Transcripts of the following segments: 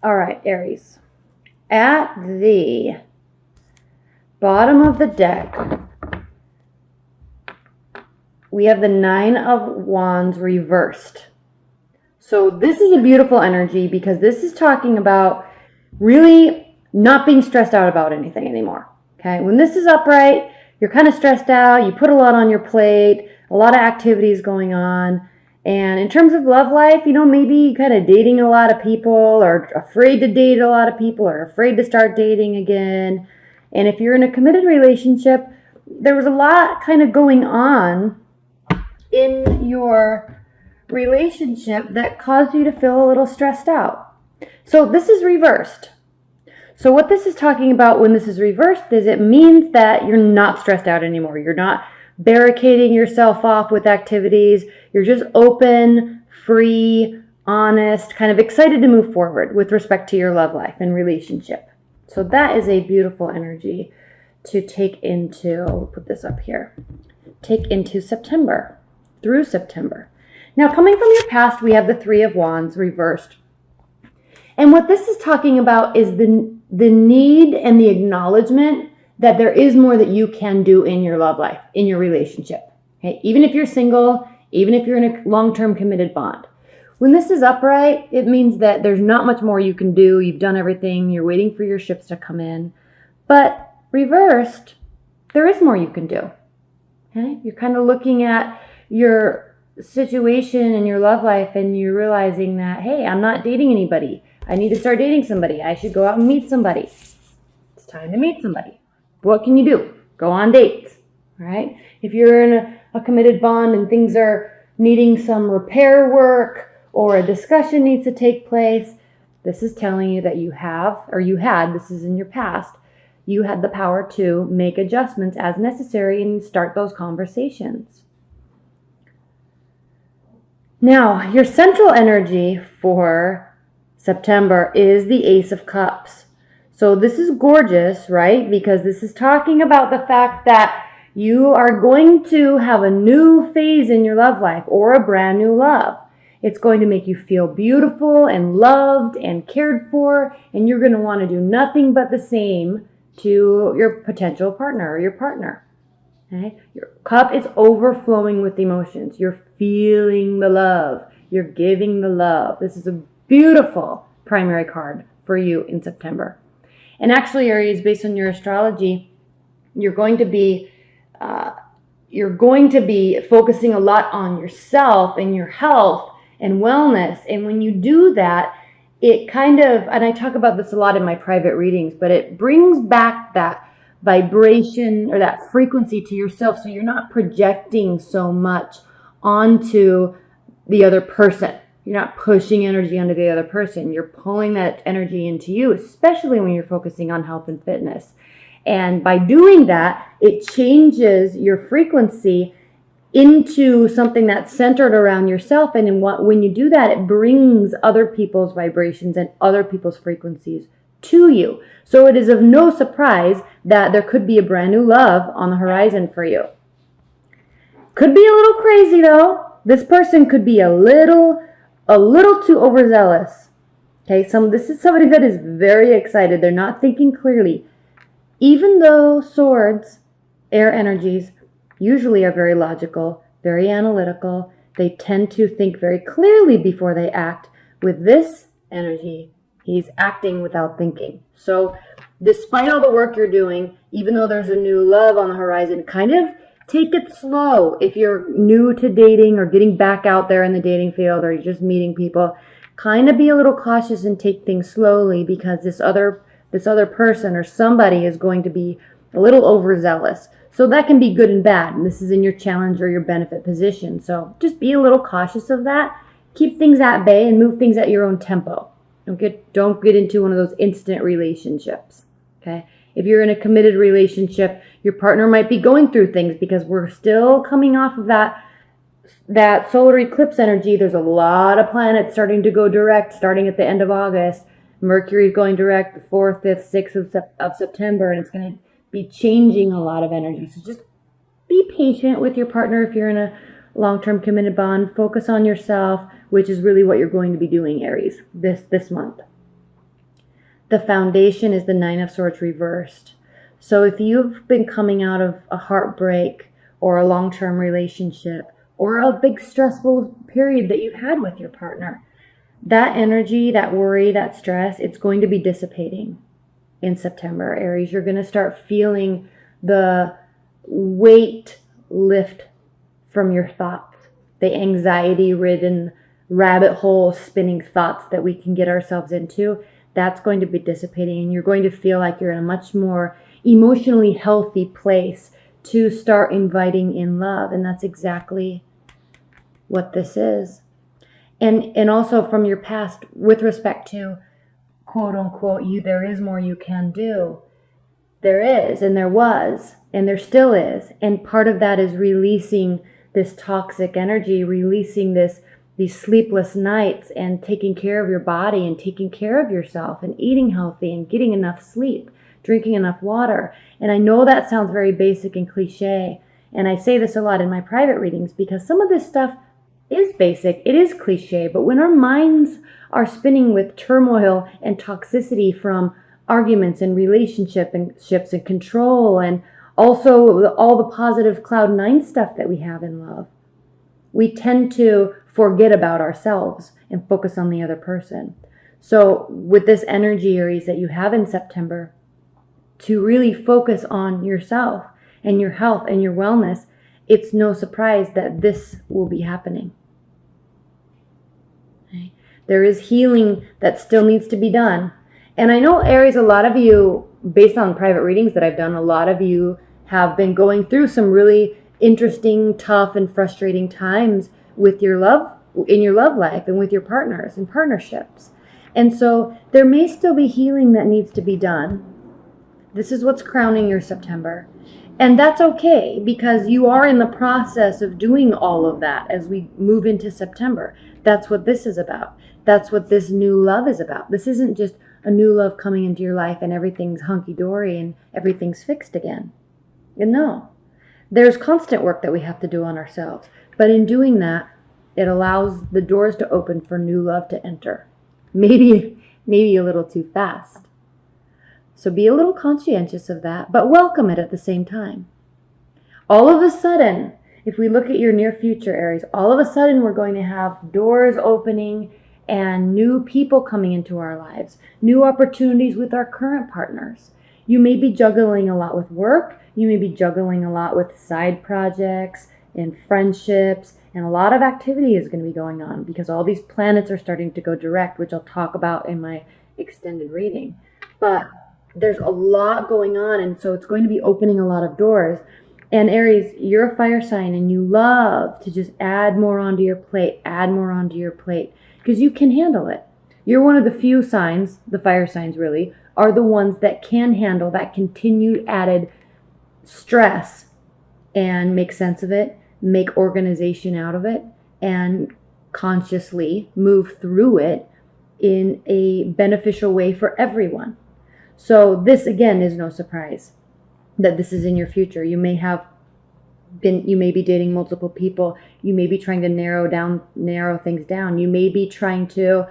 All right, Aries. At the bottom of the deck, we have the Nine of Wands reversed. So this is a beautiful energy because this is talking about really not being stressed out about anything anymore. Okay, when this is upright, you're kind of stressed out, you put a lot on your plate, a lot of activities going on. And in terms of love life, maybe kind of dating a lot of people or afraid to date a lot of people or afraid to start dating again. And if you're in a committed relationship, there was a lot kind of going on in your relationship that caused you to feel a little stressed out. So this is reversed. So what this is talking about when this is reversed is it means that you're not stressed out anymore. You're not barricading yourself off with activities. You're just open, free, honest, kind of excited to move forward with respect to your love life and relationship. So that is a beautiful energy to take into, I'll put this up here, take into September, through September. Now, coming from your past, we have the Three of Wands reversed. And what this is talking about is the need and the acknowledgement that there is more that you can do in your love life, in your relationship. Okay? Even if you're single, even if you're in a long-term committed bond. When this is upright, it means that there's not much more you can do. You've done everything. You're waiting for your ships to come in. But reversed, there is more you can do. Okay? You're kind of looking at your situation in your love life and you're realizing that, hey, I'm not dating anybody. I need to start dating somebody. I should go out and meet somebody. It's time to meet somebody. What can you do? Go on dates, right? If you're in a committed bond and things are needing some repair work or a discussion needs to take place, this is telling you that you have, or you had, this is in your past, you had the power to make adjustments as necessary and start those conversations. Now, your central energy for September is the Ace of Cups. So this is gorgeous, right? Because this is talking about the fact that you are going to have a new phase in your love life or a brand new love. It's going to make you feel beautiful and loved and cared for, and you're going to want to do nothing but the same to your potential partner or your partner. Okay? Your cup is overflowing with emotions. You're feeling the love. You're giving the love. This is a beautiful primary card for you in September. And actually, Aries, based on your astrology, you're going to be focusing a lot on yourself and your health and wellness. And when you do that, it kind of, and I talk about this a lot in my private readings, but it brings back that vibration or that frequency to yourself, so you're not projecting so much onto the other person. You're not pushing energy onto the other person. You're pulling that energy into you, especially when you're focusing on health and fitness. And by doing that, it changes your frequency into something that's centered around yourself. And when you do that, it brings other people's vibrations and other people's frequencies to you. So it is of no surprise that there could be a brand new love on the horizon for you. Could be a little crazy though. This person could be a little too overzealous. Okay, this is somebody that is very excited. They're not thinking clearly. Even though swords, air energies, usually are very logical, very analytical, they tend to think very clearly before they act. With this energy, he's acting without thinking. So despite all the work you're doing, even though there's a new love on the horizon, kind of take it slow. If you're new to dating or getting back out there in the dating field or you're just meeting people, kind of be a little cautious and take things slowly, because this other person or somebody is going to be a little overzealous. So that can be good and bad. And this is in your challenge or your benefit position. So just be a little cautious of that. Keep things at bay and move things at your own tempo. Don't get into one of those instant relationships. Okay? If you're in a committed relationship, your partner might be going through things, because we're still coming off of that solar eclipse energy. There's a lot of planets starting to go direct starting at the end of August. Mercury's going direct the 4th, 5th, 6th of September, and it's going to be changing a lot of energy. So just be patient with your partner if you're in a long-term committed bond. Focus on yourself, which is really what you're going to be doing, Aries, this month. the foundation is the Nine of Swords reversed. So if you've been coming out of a heartbreak or a long-term relationship or a big stressful period that you've had with your partner, that energy, that worry, that stress, it's going to be dissipating in September. Aries, you're going to start feeling the weight lift from your thoughts, the anxiety-ridden rabbit hole spinning thoughts that we can get ourselves into. That's going to be dissipating, and you're going to feel like you're in a much more emotionally healthy place to start inviting in love. And that's exactly what this is. And also from your past, with respect to quote unquote, there is more you can do. There is, and there was, and there still is. And part of that is releasing this toxic energy, releasing these sleepless nights, and taking care of your body and taking care of yourself and eating healthy and getting enough sleep, drinking enough water. And I know that sounds very basic and cliche. And I say this a lot in my private readings because some of this stuff is basic, it is cliche, but when our minds are spinning with turmoil and toxicity from arguments and relationships and control, and also all the positive cloud nine stuff that we have in love, we tend to forget about ourselves and focus on the other person. So with this energy, Aries, that you have in September, to really focus on yourself and your health and your wellness, it's no surprise that this will be happening. Okay. There is healing that still needs to be done. And I know, Aries, a lot of you, based on private readings that I've done, a lot of you have been going through some really interesting, tough, and frustrating times with your love, in your love life, and with your partners and partnerships. And so there may still be healing that needs to be done. This is what's crowning your September. And that's okay, because you are in the process of doing all of that as we move into September. That's what this is about. That's what this new love is about. This isn't just a new love coming into your life and everything's hunky-dory and everything's fixed again. And no. There's constant work that we have to do on ourselves. But in doing that, it allows the doors to open for new love to enter. Maybe a little too fast. So be a little conscientious of that, but welcome it at the same time. All of a sudden, if we look at your near future, Aries, all of a sudden we're going to have doors opening and new people coming into our lives, new opportunities with our current partners. You may be juggling a lot with work. You may be juggling a lot with side projects and friendships, and a lot of activity is going to be going on because all these planets are starting to go direct, which I'll talk about in my extended reading. But there's a lot going on, and so it's going to be opening a lot of doors. And Aries, you're a fire sign, and you love to just add more onto your plate, because you can handle it. You're one of the few signs, the fire signs really, are the ones that can handle that continued added stress and make sense of it, make organization out of it, and consciously move through it in a beneficial way for everyone. So this, again, is no surprise that this is in your future. You may be dating multiple people. You may be trying to narrow things down. You may be trying to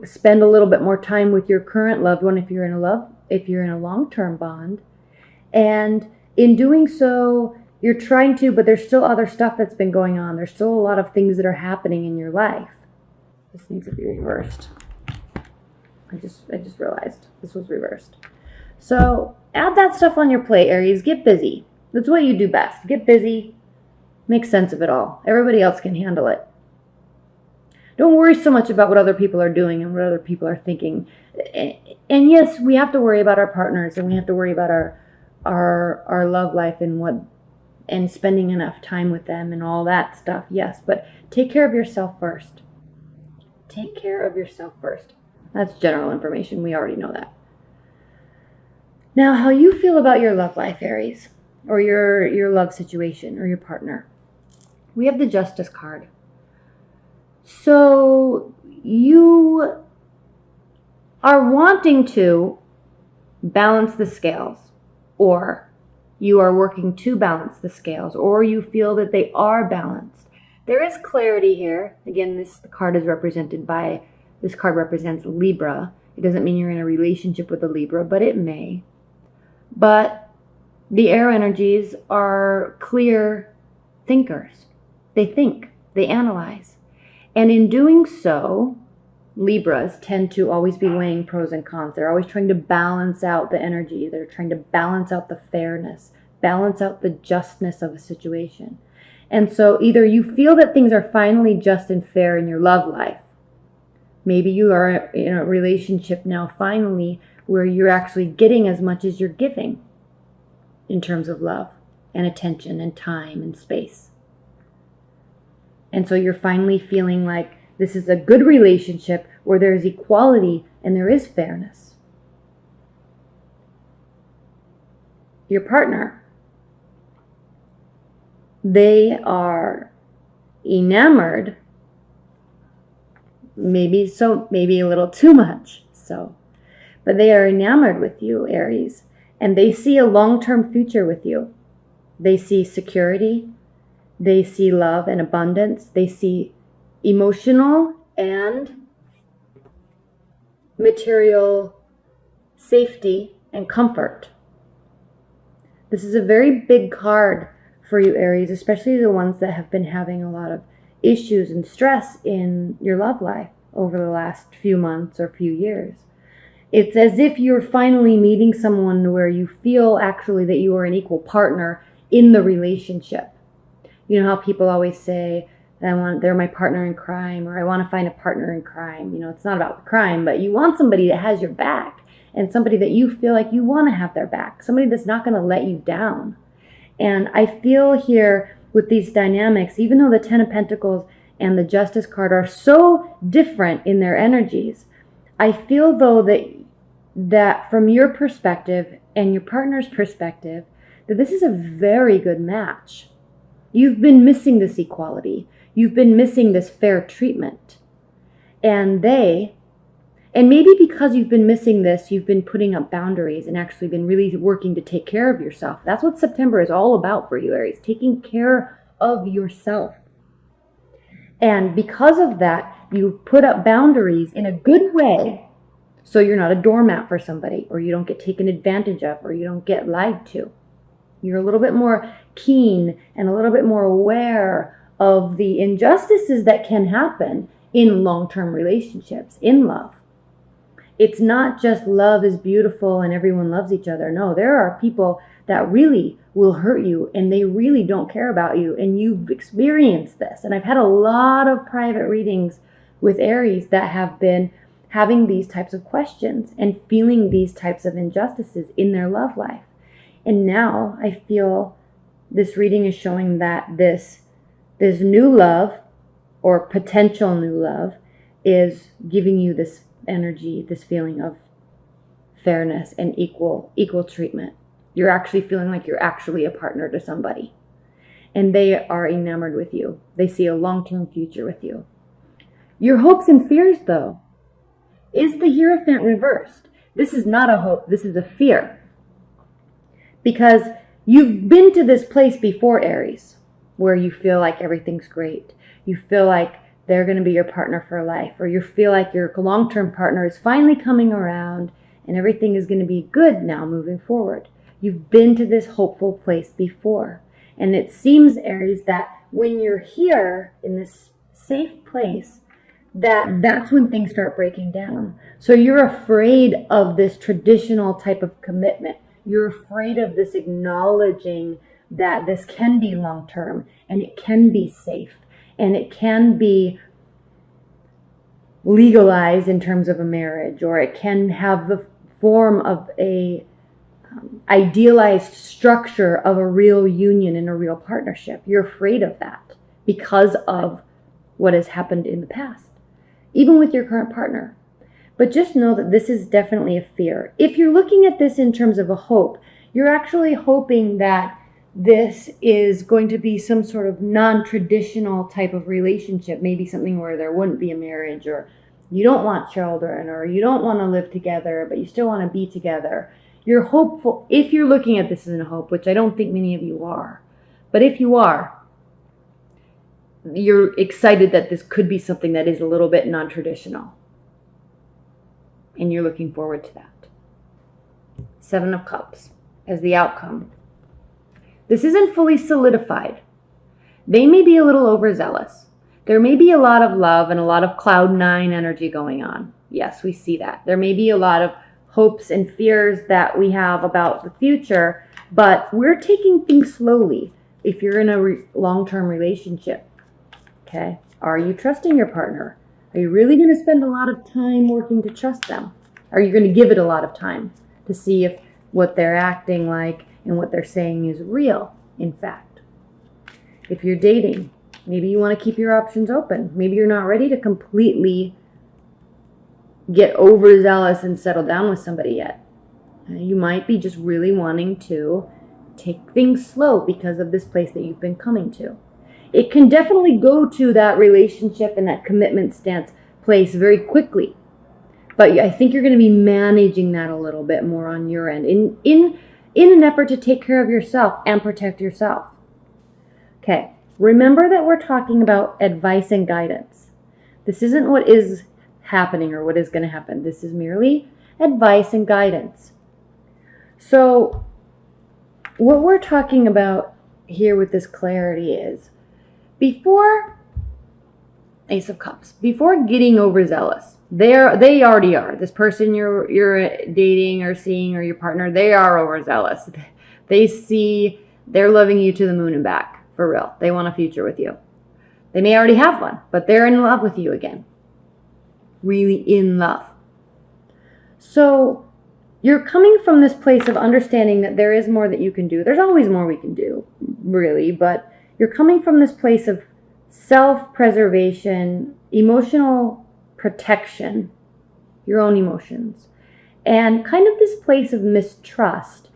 spend a little bit more time with your current loved one if you're in a long-term bond. And in doing so, you're trying to, but there's still other stuff that's been going on. There's still a lot of things that are happening in your life. This needs to be reversed. I just realized this was reversed. So add that stuff on your plate, Aries. Get busy. That's what you do best. Get busy. Make sense of it all. Everybody else can handle it. Don't worry so much about what other people are doing and what other people are thinking. And yes, we have to worry about our partners, and we have to worry about our love life and spending enough time with them and all that stuff. Yes, but take care of yourself first. Take care of yourself first. That's general information. We already know that. Now, how you feel about your love life, Aries, or your love situation or your partner. We have the Justice card. So you are wanting to balance the scales, or you are working to balance the scales, or you feel that they are balanced. There is clarity here. Again, this card represents Libra, It doesn't mean you're in a relationship with a Libra, but it may. But the air energies are clear thinkers. They think, they analyze. And in doing so, Libras tend to always be weighing pros and cons. They're always trying to balance out the energy. They're trying to balance out the fairness, balance out the justness of a situation. And so either you feel that things are finally just and fair in your love life. Maybe you are in a relationship now finally where you're actually getting as much as you're giving in terms of love and attention and time and space. And so you're finally feeling like this is a good relationship where there is equality and there is fairness. Your partner, they are enamored, maybe a little too much so, but they are enamored with you, Aries, and they see a long-term future with you. They see security, they see love and abundance, they see emotional and material safety and comfort. This is a very big card for you, Aries, especially the ones that have been having a lot of issues and stress in your love life over the last few months or few years. It's as if you're finally meeting someone where you feel actually that you are an equal partner in the relationship. You know how people always say, they're my partner in crime, or I want to find a partner in crime. You know, it's not about the crime, but you want somebody that has your back and somebody that you feel like you want to have their back, somebody that's not going to let you down. And I feel here with these dynamics, even though the Ten of Pentacles and the Justice card are so different in their energies, I feel though that from your perspective and your partner's perspective, that this is a very good match. You've been missing this equality. You've been missing this fair treatment. And maybe because you've been missing this, you've been putting up boundaries and actually been really working to take care of yourself. That's what September is all about for you, Aries, taking care of yourself. And because of that, you've put up boundaries in a good way, so you're not a doormat for somebody, or you don't get taken advantage of, or you don't get lied to. You're a little bit more keen and a little bit more aware of the injustices that can happen in long-term relationships, in love. It's not just love is beautiful and everyone loves each other. No, there are people that really will hurt you and they really don't care about you, and you've experienced this. And I've had a lot of private readings with Aries that have been having these types of questions and feeling these types of injustices in their love life. And now I feel this reading is showing that this new love or potential new love is giving you this energy, this feeling of fairness and equal treatment. You're actually feeling like you're actually a partner to somebody. And they are enamored with you. They see a long-term future with you. Your hopes and fears, though, is the Hierophant reversed. This is not a hope. This is a fear. Because you've been to this place before, Aries, where you feel like everything's great. You feel like they're going to be your partner for life, or you feel like your long-term partner is finally coming around and everything is going to be good now moving forward. You've been to this hopeful place before. And it seems, Aries, that when you're here in this safe place, that's when things start breaking down. So you're afraid of this traditional type of commitment. You're afraid of this acknowledging that this can be long-term and it can be safe and it can be legalized in terms of a marriage, or it can have the form of a idealized structure of a real union and a real partnership. You're afraid of that because of what has happened in the past, even with your current partner. But just know that this is definitely a fear. If you're looking at this in terms of a hope, you're actually hoping that this is going to be some sort of non-traditional type of relationship, maybe something where there wouldn't be a marriage, or you don't want children, or you don't want to live together, but you still want to be together. You're hopeful, if you're looking at this as a hope, which I don't think many of you are, but if you are, you're excited that this could be something that is a little bit non-traditional. and you're looking forward to that. 7 of Cups as the outcome. This isn't fully solidified. They may be a little overzealous. There may be a lot of love and a lot of cloud 9 energy going on. Yes, we see that. There may be a lot of hopes and fears that we have about the future, but we're taking things slowly if you're in a long-term relationship. Okay? Are you trusting your partner? Are you really going to spend a lot of time working to trust them? Are you going to give it a lot of time to see if what they're acting like and what they're saying is real, in fact? If you're dating, maybe you want to keep your options open. Maybe you're not ready to completely get overzealous and settle down with somebody yet. You might be just really wanting to take things slow because of this place that you've been coming to. It can definitely go to that relationship and that commitment stance place very quickly. But I think you're going to be managing that a little bit more on your end in an effort to take care of yourself and protect yourself. Okay, remember that we're talking about advice and guidance. This isn't what is happening or what is going to happen. This is merely advice and guidance. So what we're talking about here with this clarity is before Ace of Cups, before getting overzealous, they already are. This person you're dating or seeing or your partner, they are overzealous. They're loving you to the moon and back. For real. They want a future with you. They may already have one, but they're in love with you again. Really in love. So you're coming from this place of understanding that there is more that you can do. There's always more we can do, really, but you're coming from this place of self-preservation, emotional protection, your own emotions, and kind of this place of mistrust.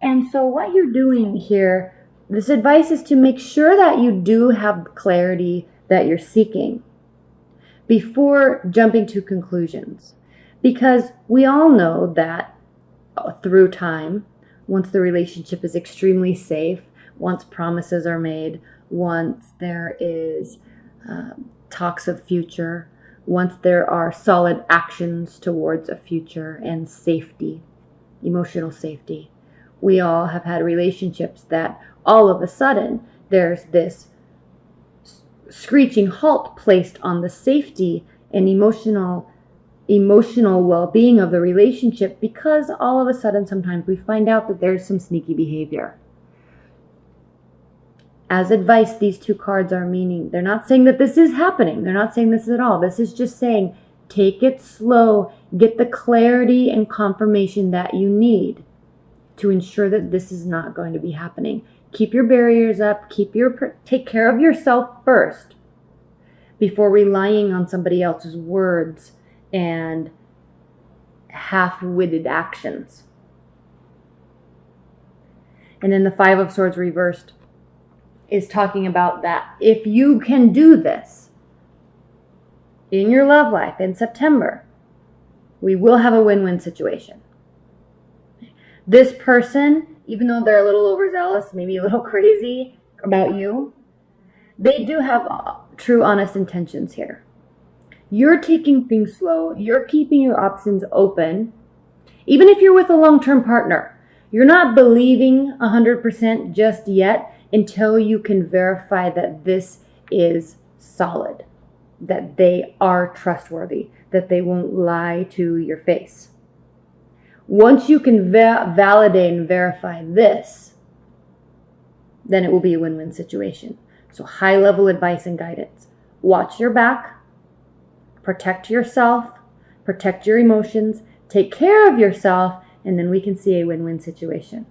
And so what you're doing here, this advice is to make sure that you do have the clarity that you're seeking before jumping to conclusions. Because we all know that through time, once the relationship is extremely safe, once promises are made, once there is talks of future, once there are solid actions towards a future and safety, emotional safety, we all have had relationships that all of a sudden there's this screeching halt placed on the safety and emotional well-being of the relationship because all of a sudden sometimes we find out that there's some sneaky behavior. As advice, these 2 cards are meaning, they're not saying that this is happening. They're not saying this at all. This is just saying, take it slow, get the clarity and confirmation that you need to ensure that this is not going to be happening. Keep your barriers up, take care of yourself first before relying on somebody else's words and half-witted actions. And then the 5 of Swords reversed is talking about that if you can do this in your love life in September, we will have a win-win situation. This person, even though they're a little overzealous, maybe a little crazy about you, they do have true, honest intentions here. You're taking things slow. You're keeping your options open. Even if you're with a long-term partner, you're not believing 100% just yet until you can verify that this is solid, that they are trustworthy, that they won't lie to your face. Once you can validate and verify this, then it will be a win-win situation. So high-level advice and guidance. Watch your back, protect yourself, protect your emotions, take care of yourself, and then we can see a win-win situation.